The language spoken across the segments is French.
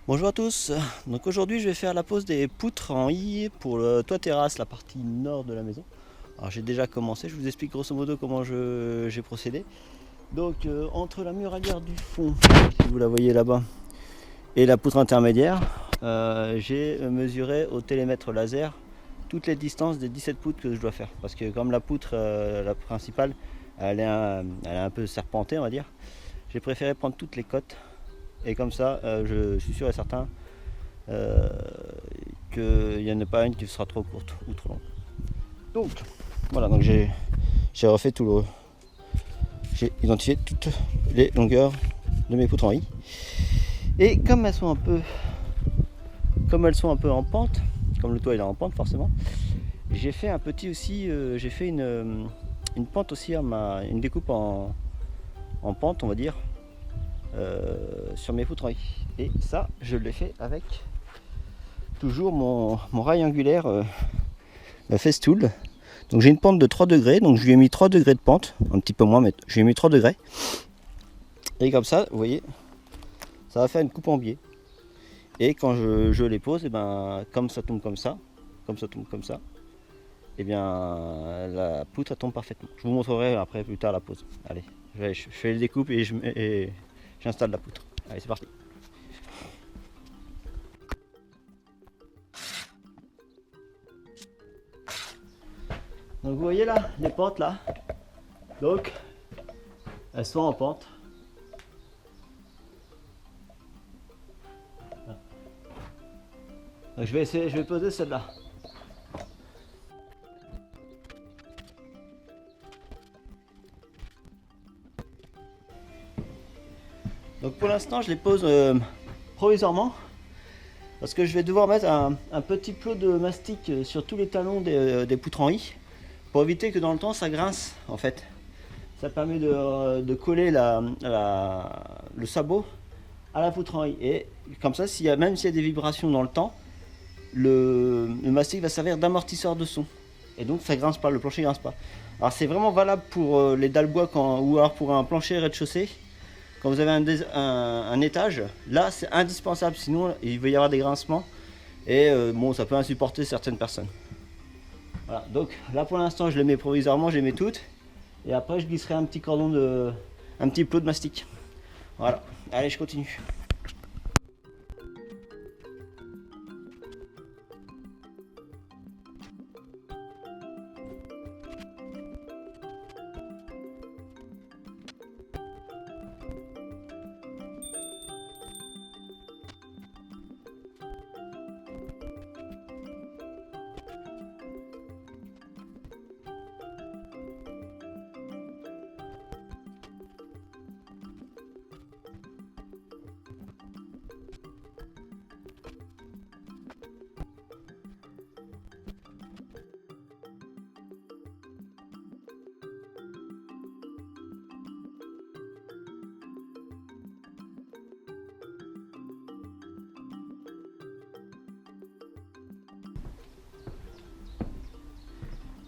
Bonjour à tous, donc aujourd'hui je vais faire la pose des poutres en I pour le toit terrasse, la partie nord de la maison. Alors j'ai déjà commencé, je vous explique grosso modo comment j'ai procédé. Donc entre la muraillère du fond, si vous la voyez là-bas, et la poutre intermédiaire, j'ai mesuré au télémètre laser toutes les distances des 17 poutres que je dois faire. Parce que comme la poutre, la principale, elle est un peu serpentée on va dire, j'ai préféré prendre toutes les côtes. Et comme ça, je suis sûr et certain euh, qu'il n'y en a pas une qui sera trop courte ou trop longue. Donc voilà, donc j'ai refait tout le. J'ai identifié toutes les longueurs de mes poutres en I. Et comme elles sont un peu. Comme elles sont un peu en pente, comme le toit il est en pente forcément, j'ai fait un petit aussi. J'ai fait une pente aussi une découpe en pente on va dire. Sur mes poutres en I. Et ça je l'ai fait avec toujours mon rail angulaire Festool. Donc j'ai une pente de 3 degrés, donc je lui ai mis 3 degrés de pente, un petit peu moins, mais je lui ai mis 3 degrés. Et comme ça, vous voyez, ça va faire une coupe en biais. Et quand je les pose, et ben, comme ça tombe comme ça, et bien la poutre elle tombe parfaitement. Je vous montrerai après plus tard la pose. Allez, je fais les découpes et j'installe la poutre. Allez, c'est parti. Donc vous voyez là, les pentes là, donc elles sont en pente. Donc je vais poser celle-là. Donc pour l'instant je les pose provisoirement parce que je vais devoir mettre un petit plot de mastic sur tous les talons des poutres en I pour éviter que dans le temps ça grince en fait. Ça permet de coller le sabot à la poutre en I et comme ça même s'il y a des vibrations dans le temps, le mastic va servir d'amortisseur de son et donc ça grince pas, le plancher grince pas. Alors c'est vraiment valable pour les dalles bois ou alors pour un plancher rez-de-chaussée. Quand vous avez un étage, là c'est indispensable, sinon il va y avoir des grincements et bon ça peut insupporter certaines personnes. Voilà, donc là pour l'instant je les mets provisoirement, je les mets toutes et après je glisserai un petit plot de mastic. Voilà, allez je continue.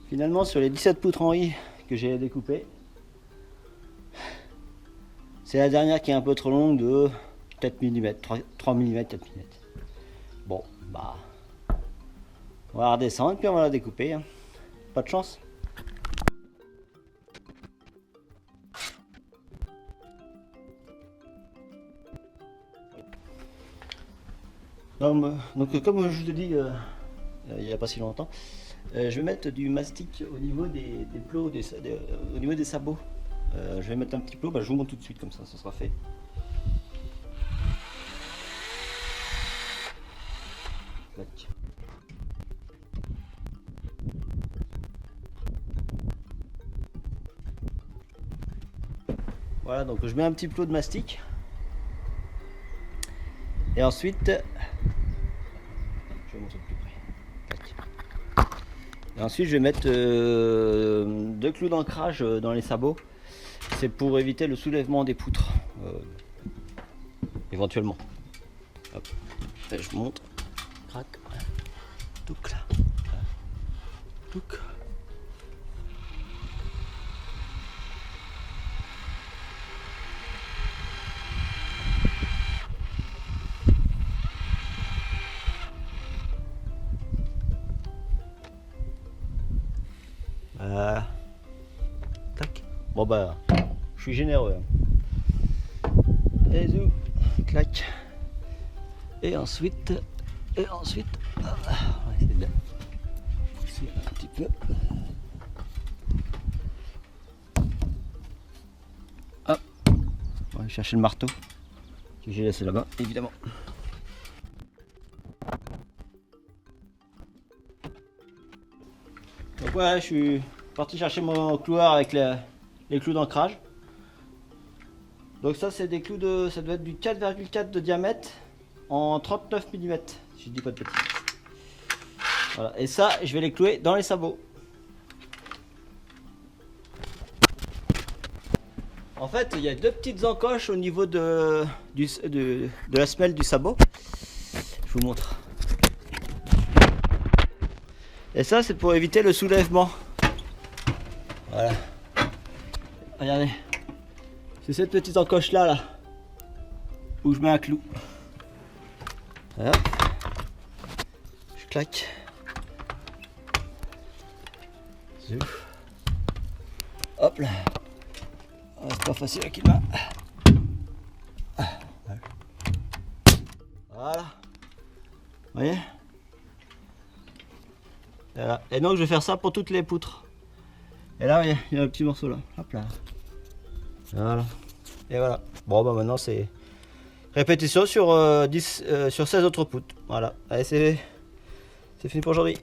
Finalement sur les 17 poutres en I que j'ai découpées, c'est la dernière qui est un peu trop longue de 4 mm, 3 mm, 4 mm. Bon, bah, on va la redescendre puis on va la découper. Hein. Pas de chance. Donc comme je vous l'ai dit il n'y a pas si longtemps, je vais mettre du mastic au niveau des plots, au niveau des sabots. Je vais mettre un petit plot, je vous montre tout de suite comme ça sera fait. Tac. Voilà, donc je mets un petit plot de mastic. Et ensuite, je vais montrer plus près. Tac. Et ensuite, je vais mettre 2 clous d'ancrage dans les sabots. C'est pour éviter le soulèvement des poutres, éventuellement. Hop. Et je monte. Crac. Touc là. Touc. Bon bah, je suis généreux. Et zou, clac. Et ensuite, on va essayer de la pousser un petit peu. Hop, on va chercher le marteau que j'ai laissé là-bas, évidemment. Donc voilà, je suis parti chercher mon cloueur avec les clous d'ancrage. Donc ça c'est des clous de, ça doit être du 4,4 de diamètre en 39 mm, si je dis pas de bêtises. Voilà, et ça je vais les clouer dans les sabots. En fait il y a deux petites encoches au niveau de la semelle du sabot. Je vous montre. Et ça c'est pour éviter le soulèvement. Voilà. Regardez. C'est cette petite encoche là, où je mets un clou. Voilà. Je claque. Hop là. Oh, c'est pas facile avec une main. Voilà. Vous voyez? Voilà. Et donc je vais faire ça pour toutes les poutres. Et là, il y a un petit morceau là. Hop là. Voilà. Et voilà. Bon bah maintenant c'est répétition sur 16 autres poutres. Voilà. Allez, c'est fini pour aujourd'hui.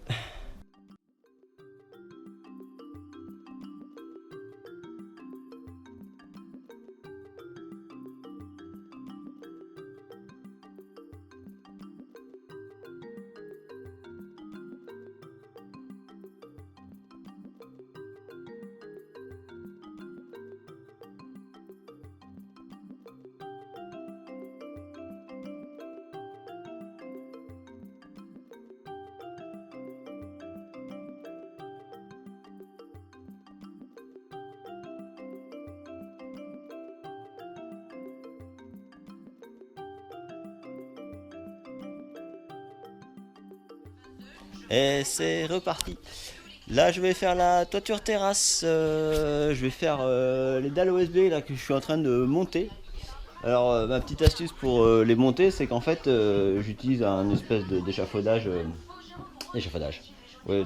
Et c'est reparti. Là je vais faire la toiture terrasse, je vais faire les dalles OSB là que je suis en train de monter. Alors ma petite astuce pour les monter, c'est qu'en fait j'utilise un espèce d'échafaudage. Ouais.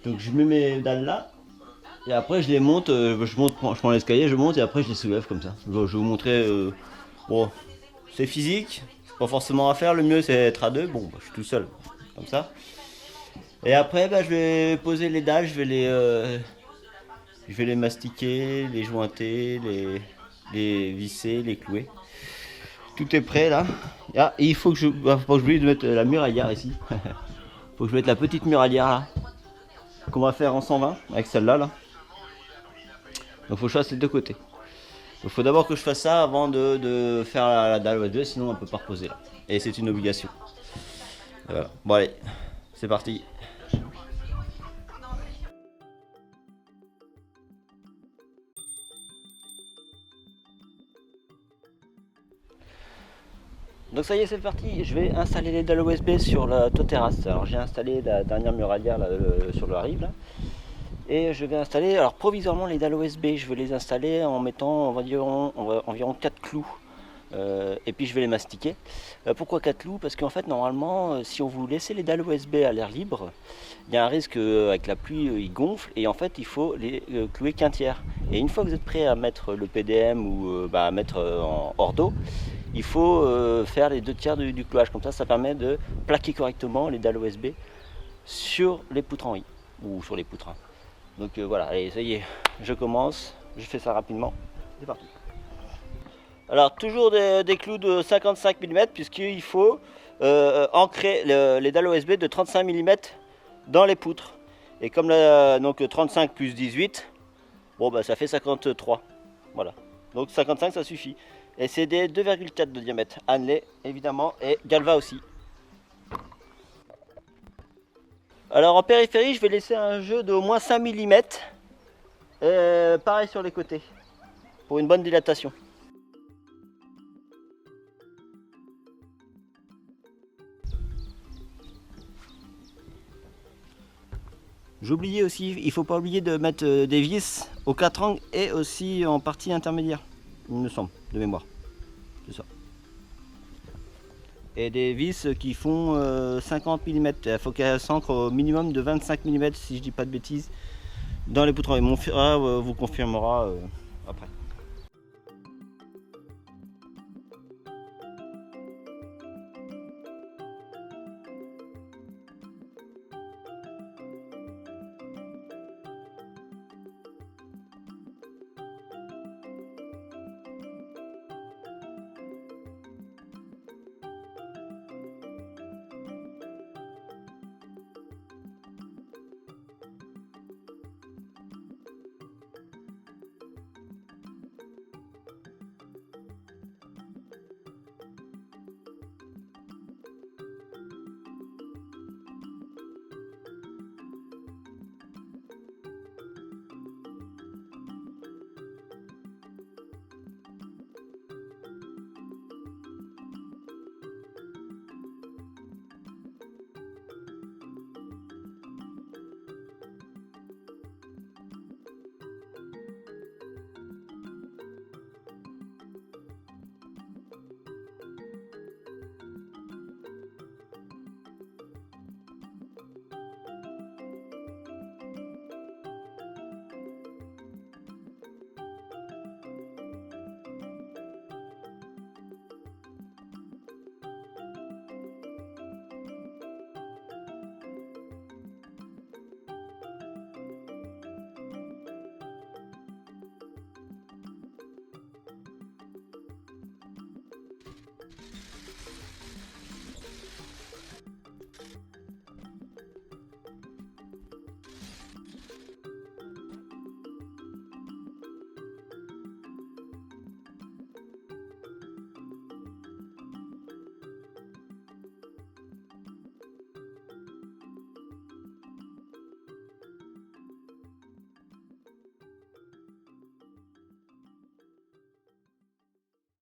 Donc je mets mes dalles là et après je les monte, je prends l'escalier, je monte et après je les soulève comme ça. Je vais vous montrer, bon c'est physique, c'est pas forcément à faire, le mieux c'est être à deux, bon bah, je suis tout seul comme ça. Et après, bah, je vais poser les dalles, je vais les mastiquer, les jointer, les visser, les clouer. Tout est prêt là. Ah, et il faut que faut pas que j'oublie de mettre la muraillère ici. Faut que je mette la petite muraillère là. Qu'on va faire en 120 avec celle-là là. Donc faut que je fasse les deux côtés. Donc faut d'abord que je fasse ça avant de faire la dalle OSB, sinon on peut pas reposer là. Et c'est une obligation. Voilà. Bon allez, c'est parti. Donc ça y est, c'est parti, je vais installer les dalles OSB sur la toit terrasse. Alors j'ai installé la dernière muralière là, sur la rive là. Et je vais installer, alors provisoirement les dalles OSB, je vais les installer en mettant environ 4 clous. Et puis je vais les mastiquer. Pourquoi 4 clous? Parce qu'en fait normalement si on vous laissez les dalles OSB à l'air libre, il y a un risque avec la pluie ils gonflent et en fait il faut les clouer qu'un tiers. Et une fois que vous êtes prêt à mettre le PDM ou à mettre en hors d'eau, il faut faire les 2 tiers du clouage, comme ça permet de plaquer correctement les dalles OSB sur les poutres en I ou sur les poutres. Donc voilà, allez ça y est, je commence, je fais ça rapidement, c'est parti. Alors toujours des clous de 55 mm puisqu'il faut ancrer les dalles OSB de 35 mm dans les poutres. Et comme donc 35 plus 18, bon bah ça fait 53, voilà. Donc 55 ça suffit. Et c'est des 2,4 de diamètre. Hanley évidemment et Galva aussi. Alors en périphérie je vais laisser un jeu d'au moins 5 mm. Pareil sur les côtés. Pour une bonne dilatation. J'oubliais aussi, il ne faut pas oublier de mettre des vis au 4 angles et aussi en partie intermédiaire, il me semble, de mémoire. C'est ça. Et des vis qui font 50 mm. Il faut qu'elles s'ancrent au minimum de 25 mm si je dis pas de bêtises dans les poutres. Et mon frère vous confirmera après.